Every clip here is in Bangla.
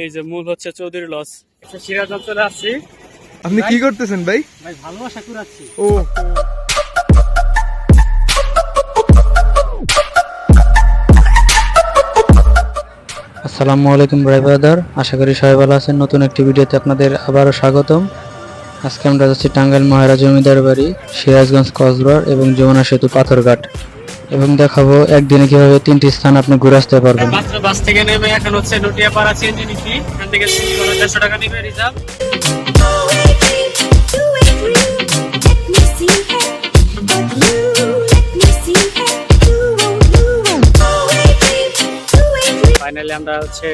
এই যে মূল হচ্ছে চৌধুরী লজ। সিরাজগঞ্জ চলে আসছি। আপনি কি করতেছেন ভাই? ভাই ভালোবাসা কুড়াচ্ছি। ও আসসালামু আলাইকুম ভাই ব্রাদার, আশা করি সবাই ভালো আছেন। নতুন একটি ভিডিওতে আপনাদের আবারও স্বাগতম। আজকে আমরা যাচ্ছি টাঙ্গাইল মহারা জমিদার বাড়ি, সিরাজগঞ্জ কক্সবাজার এবং যমুনা সেতু পাথরঘাট, এবং দেখাবো একদিনে কিভাবে 3টি স্থান আপনি ঘুরে আসতে পারবেন। মাত্র বাস থেকে নেমে এখন হচ্ছে নটিয়াপাড়া সিএনজি নিচ্ছি। এখান থেকে 150 টাকা নেবে রিজার্ভ। ফাইনালি আমরা হচ্ছে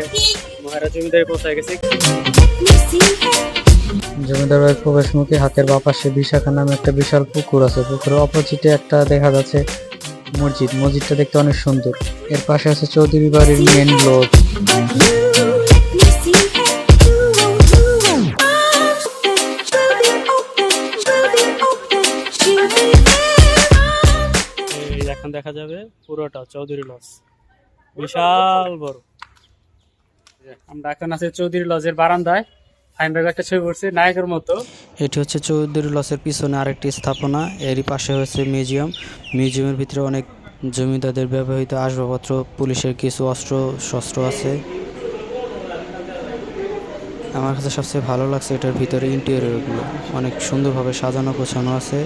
মহারা জমিদারে পৌঁছে গেছি। জমিদার বাড়ির প্রবেশ মুখে হাতের বাঁ পাশে বিশাখা নামে একটা বিশাল পুকুর আছে। পুকুরের অপোজিটে একটা দেখা যাচ্ছে মসজিদ। মসজিদটা দেখতে অনেক সুন্দর। এর পাশে আছে চৌধুরী বাড়ির মেন রোড। এখন দেখা যাবে পুরোটা চৌধুরী লজ, বিশাল বড়। আমরা এখন আছি চৌধুরী লজের বারান্দায়। ফাইনভাবে একটা ছবি পড়ছে নায়কের মতো। এটি হচ্ছে চৌধুরী লজের পিছনে আরেকটি স্থাপনা। এরই পাশে হচ্ছে মিউজিয়াম। মিউজিয়ামের ভিতরে অনেক জমিদারদের ব্যবহৃত আসবাবপত্র, পুলিশের কিছু অস্ত্র শস্ত্র আছে। আমার কাছে সবচেয়ে ভালো লাগছে এটার ভিতরে ইন্টেরিয়রগুলো অনেক সুন্দরভাবে সাজানো গোছানো আছে।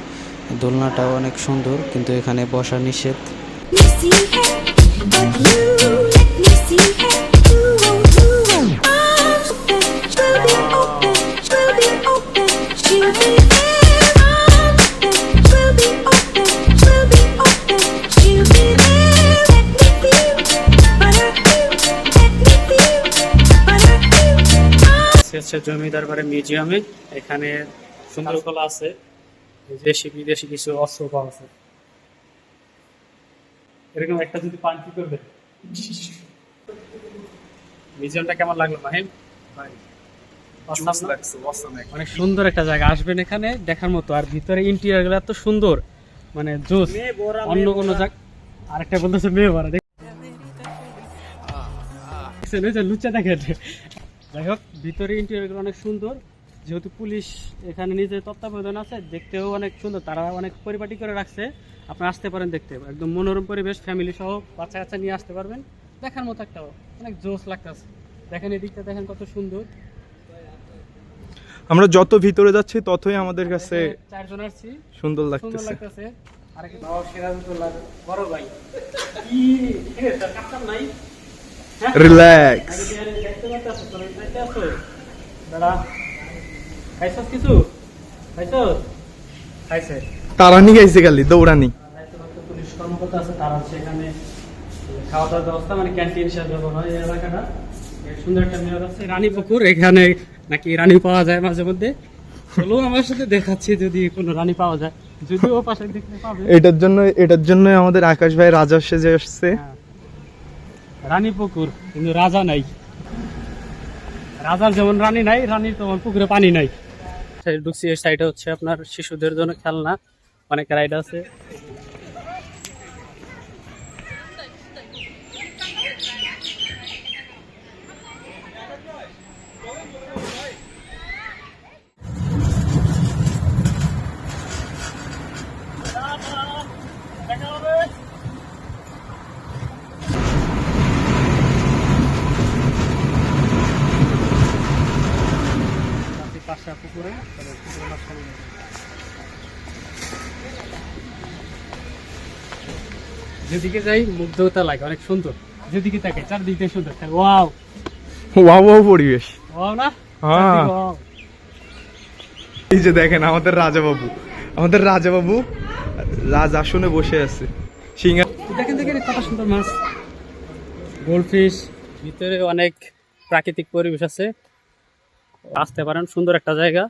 দোলনাটাও অনেক সুন্দর, কিন্তু এখানে বসা নিষেধ। হচ্ছে জমিদার বাড়ির মিউজিয়ামে। এখানে সুন্দর কলা আছে, দেশি বিদেশি কিছু অস্ত্র পাওয়া আছে। এরকম একটা যদি পান কি করবে। মিউজিয়ামটা কেমন লাগলো মাহিম? অনেক সুন্দর একটা জায়গা, আসবেন এখানে দেখার মতো। আর ভিতরে ইন্টেরিয়র গুলো এত সুন্দর, মানে জোস। অন্য কোনো জায়গা আরেকটা বলতেছে মেয়ে ভরা, দেখছেন লুচা দেখেন। যাই হোক, ভিতরে ইন্টেরিয়র গুলো অনেক সুন্দর। যেহেতু পুলিশ এখানে নিজের তত্ত্বাবধান আছে, দেখতেও অনেক সুন্দর। তারা অনেক পরিপাটি করে রাখছে। আপনারা আসতে পারেন দেখতে, একদম মনোরম পরিবেশ। ফ্যামিলি সহ বাচ্চা কাচ্চা নিয়ে আসতে পারবেন। দেখার মতো একটা অনেক জোস লাগতেছে। দেখেন এদিকটা, দেখেন কত সুন্দর। আমরা যত ভিতরে যাচ্ছি ততই আমাদের কাছে 4 জন আসছি, সুন্দর সুন্দর লাগতেছে। লাগতেছে। আরেকটা বাবা সিরাজউদ্দৌলার বড় ভাই। কি রে, তার কাপড় নাই? রিল্যাক্স। দেখতে পাচ্ছ তোরা দেখতে আছো? দাদা খাইছস কিছু? খাইছস? খাইছে। তারানি গাইছে খালি দৌড়ানি। পুলিশ কর্মকর্তা আছে, তারা হচ্ছে এখানে খাওয়া দাওয়ার ব্যবস্থা, মানে ক্যান্টিন হিসাবে ব্যবহার হয় এই এলাকাটা। সুন্দর একটা মেয়র আছে, রানী পুকুর। এখানে নাকি রানী পাওয়া যায় মাঝে মধ্যে। চলো আমার সাথে দেখাচ্ছি যদি কোনো রানী পাওয়া যায়, যদিও পাশের দিক থেকে পাবে। এটার জন্য আমাদের আকাশ ভাই রাজা সেজে আসছে। রানী পুকুর, কিন্তু রাজা নাই। রাজার যেমন রানী নাই, রানীর তেমন পুকুরে পানি নাই। ঢুকছি, এই সাইডে হচ্ছে আপনার শিশুদের জন্য খেলনা, অনেক রাইড আছে। পুকুরে যেদিকে যাই মুগ্ধতা লাগে, অনেক সুন্দর। যেদিকে তাকাই চারদিকে সুন্দর। ওয়াও ওয়াও ওয়াও পরিবেশ। ওয়াও না? হ্যাঁ। ওয়াও। এই যে দেখেন আমাদের রাজাবাবু রাজ আসনে বসে আছে। সিংহা দেখেন দেখেন কত সুন্দর মাছ, গোল্ডফিশ। ভিতরে অনেক প্রাকৃতিক পরিবেশ আছে, আসতে পারেন। সুন্দর একটা জায়গা।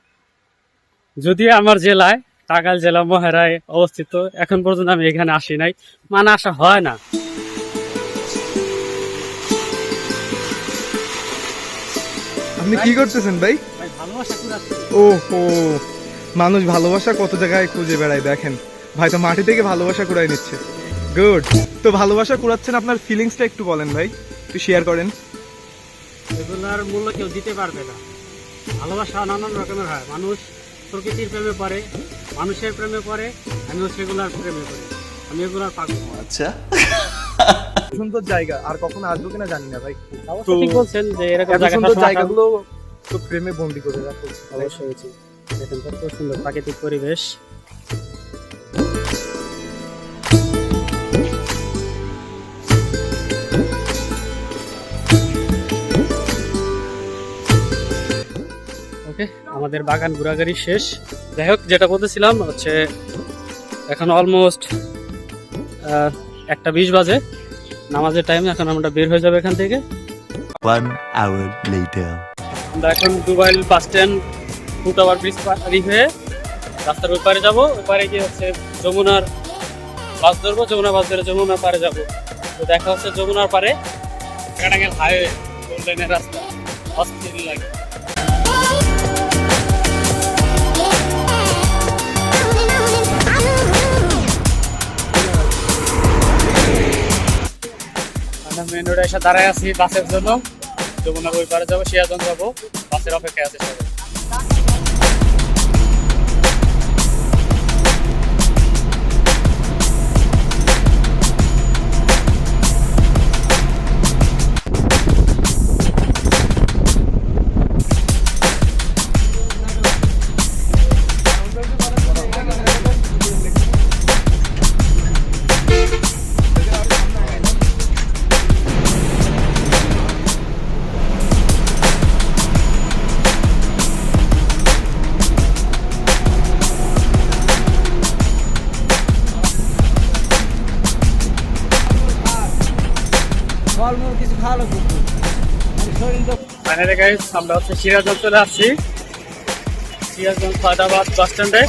যদিও আমার জেলায়, টাঙ্গাইল জেলা মহেরায় অবস্থিত, এখন পর্যন্ত আমি এখানে আসি নাই, মানে আসা হয় না। আপনি কি করতেছেন ভাই? ভাই ভালোবাসা কুড়াচ্ছি। ওহো, মানুষ ভালোবাসা কত জায়গায় খুঁজে বেড়ায়। দেখেন ভাই তো মাটি থেকে ভালোবাসা কুড়াই নিচ্ছে। গুড। তো ভালোবাসা কুড়াচ্ছেন, আপনার ফিলিংসটা একটু বলেন ভাই, একটু শেয়ার করেন। এগুলার মূল্য কেউ দিতে পারবে না। ভালোবাসা নানান রকমের হয়, মানুষ প্রকৃতির প্রেমে পড়ে, মানুষের প্রেমে পড়ে, আমিও সেগুলার প্রেমে পড়ি, আমি এগুলার পাগল। আচ্ছা, সুন্দর জায়গা, আর কখনো আসবো কিনা জানি না ভাই। অবশ্য ঠিক বলছেন যে এরকম এত সুন্দর জায়গাগুলো জায়গাগুলো তো প্রেমে বন্দি করে রাখা উচিত। অবশ্যই উচিত। দেখেন কত সুন্দর প্রাকৃতিক পরিবেশ। ওকে, আমাদের বাগান ঘোরাঘুরি শেষ। যাই হোক, যেটা বলতেছিলাম হচ্ছে এখন অলমোস্ট 1:20 বাজে, নামাজের টাইম। এখন আমরা বের হয়ে যাবো এখান থেকে। 1 hour later. আমরা এখন দুবাইল বাস স্ট্যান্ড ফুটওভার ব্রিজ পাড়ি হয়ে রাস্তার ওই পারে যাবো। ওই পারে গিয়ে হচ্ছে যমুনার বাস ধরবো, যমুনা বাস ধরে যমুনার পারে যাবো। তো দেখা হচ্ছে যমুনার পারে, টাঙ্গাইল হাইওয়ে, গোল্ডেনের রাস্তা, অস্থির লাগে। আমরা মেন রোডে এসে দাঁড়ায় আছি বাসের জন্য। যমুনার ওই পারে যাবো, সিরাজগঞ্জ যাবো, বাসের অপেক্ষায় আছে সবাই। ফাইনালি গাইস, আমরা হচ্ছে সিরাজগঞ্জ চলে আসছি। সিরাজগঞ্জ ফায়দাবাদ বাস স্ট্যান্ডে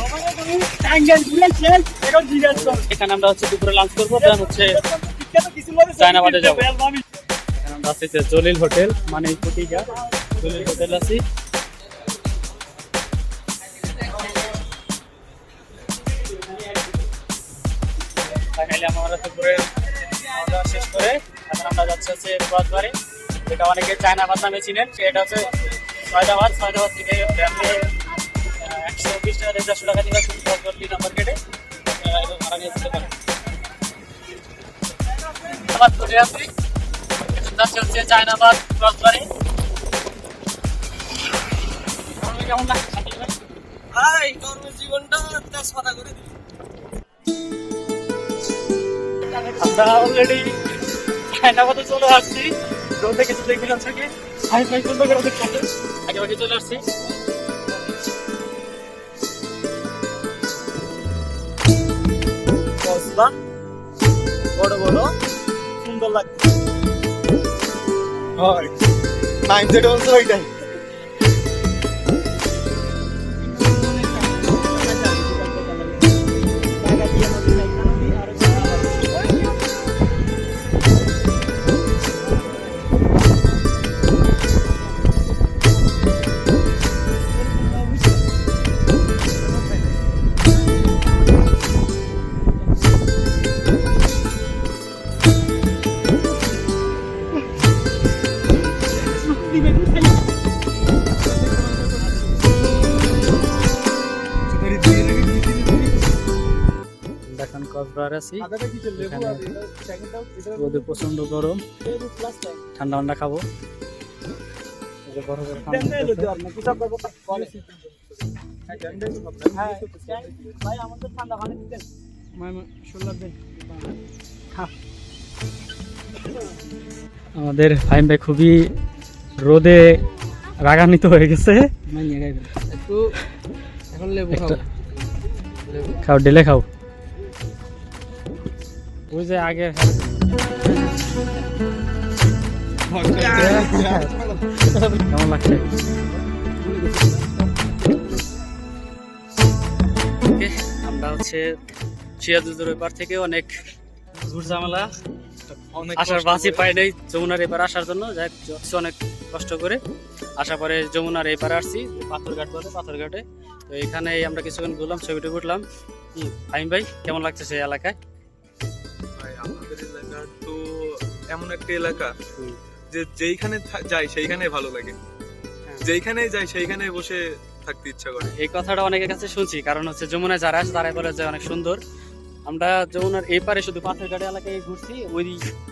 এখানে আমরা হচ্ছে দুপুরে লাঞ্চ করবো, দেন হচ্ছে চায়নাবাদে যাবো। এখানে আমরা আছি যে জলিল হোটেল, মানে কুটিগা জলিল হোটেল আছি। ফাইনালি আমরা দুপুরে খাওয়া দাওয়া শেষ করে এখন আমরা যাচ্ছি হচ্ছে রাজবাড়ি, যেটা অনেকে চায়নাবাদ নামে চিনেন। এটা হচ্ছে ফয়দাবাদ থেকে আপনি 120 টাকা 150 টাকা দিয়ে 2 নাম্বার কেটে ভাড়া নিয়ে যেতে পারেন। আবার চলে আসি, যাচ্ছি হচ্ছে চায়নাবাদ রাজবাড়ি। কেমন লাগছে ভাই? কর্মজীবনটা তেজপাতা করে দিল। আমরা অলরেডি চায়নাবাদে চলে আসছি। রোদে কিছু দেখে যাচ্ছে কি হাই ফাই সুন্দর করে দেখতে আগে আগে চলে আসছি। বড় বড় সুন্দর লাগছে। টাইম যেটা বলছো ওইটাই। এখন কক্সবাজার আছি, রোদে প্রচন্ড গরম, ঠান্ডা ঠান্ডা খাবো। আমাদের ফাইম ভাই খুবই রোদে রাগান্বিত হয়ে গেছে। খাও, ডেলে খাও। ওই যে আগে কেমন লাগছে? আমরা হচ্ছে সিরাজগঞ্জের ওইপার থেকে অনেক ঝামেলা আসার বাসই পাই নাই যমুনার এপার আসার জন্য। যাই অনেক কষ্ট করে আসার পরে যমুনার এপারে আসছি, পাথরঘাট বলে, পাথরঘাটে। তো এখানে আমরা কিছুক্ষণ ঘুরলাম, ছবিটা উঠলাম। কি ফাহিম ভাই, কেমন লাগছে সেই এলাকায়? আমাদের এলাকার তো এমন একটা এলাকা যে যেইখানে যাই সেইখানে ভালো লাগে, যেইখানে যাই সেইখানে বসে থাকতে ইচ্ছা করে। এই কথাটা অনেকের কাছে শুনছি, কারণ হচ্ছে যমুনায় যারা আছে তারাই বলে যে অনেক সুন্দর। আমরা যমুনার এই পারে শুধু পাথরঘাটা এলাকায় ঘুরছি,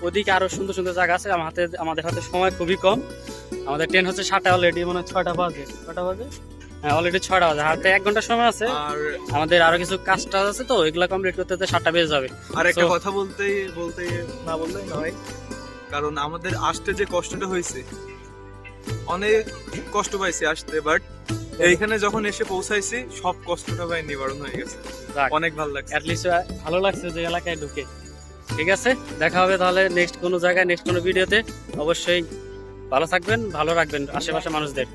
ওইদিকে আরো সুন্দর সুন্দর জায়গা আছে। আমাদের হাতে সময় খুবই কম। আমাদের ট্রেন হচ্ছে 7টা, অলরেডি মনে হয় 6টা বাজে। হ্যাঁ, অলরেডি 6টা বাজে, হাতে 1 ঘন্টা সময় আছে। আর আমাদের আরো কিছু কাজ টাজ আছে, তো এগুলা কমপ্লিট করতে 7টা বেজে যাবে। আর একটা So- কথা বলতে না বললেই নয়, কারণ আমাদের আসতে যে কষ্টটা হয়েছে, অনেক কষ্ট পাইছি আসতে, বাট এইখানে যখন এসে পৌঁছাইছি সব কষ্টটা ভাই নিবারণ হয়ে গেছে। যাক, অনেক ভালো লাগছে। অ্যাটলিস্ট ভালো লাগছে যে এলাকায় ঢুকে। ঠিক আছে, দেখা হবে তাহলে নেক্সট কোনো জায়গায়, নেক্সট কোনো ভিডিওতে। অবশ্যই ভালো থাকবেন, ভালো রাখবেন আশেপাশে মানুষদের।